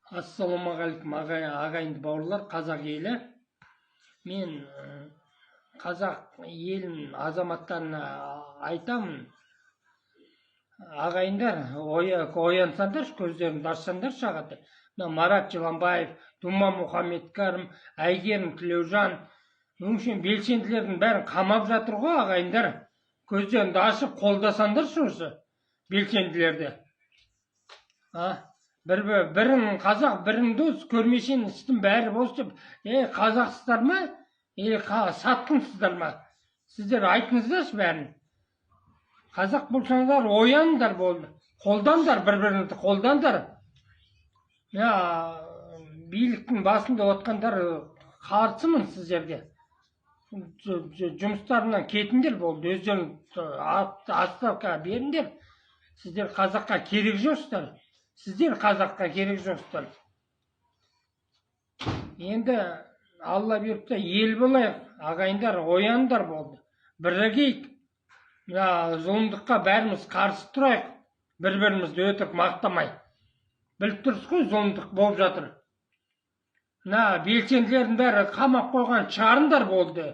Ассалаумағалейкум ағайынды бауырлар, қазақ елі. Мен қазақ елін азаматтарына айтамын. Ағайындар, оянсаңдар, көздеріңді ашсаңдар шағады. Марат Жыланбаев, Дума Мұхаммедкәрім, Әйгерім Тілеужан, өңшен белсенділердің бәрін қамап жатыр ғой ағайындар. Көздеріңді ашып қолдасаңдаршы осы белсенділерді. Бірің қазақ, бірің дос, көрмесен істің бәрі бос деп, қазақсыздар ма? Сатқынсыздар ма? Сіздер айтыңыздаршы бәрін. Қазақ болсаңдар, ояндар болды. Қолдандар, бір-біріңізді қолдандар. Биліктің басында отқандар қарсымын сіздерге. Жұмыстарынан кетіндер болды. Өздерің отставка беріңдер. Сіздер қазаққа керек жоқсыздар. Сіздер қазаққа керек жоқсыздар. Енді Алла бұйыртса ел болайық, ағайындар, ояндар болды. Бірігейік. Зұлымдыққа бәріміз қарсы тұрайық. Бір-бірімізді өтірік мақтамай. Біліп тұрсыз ғой, зұлымдық болып жатыр. Белсенділердің бәрі қамап қойған шығарындар болды.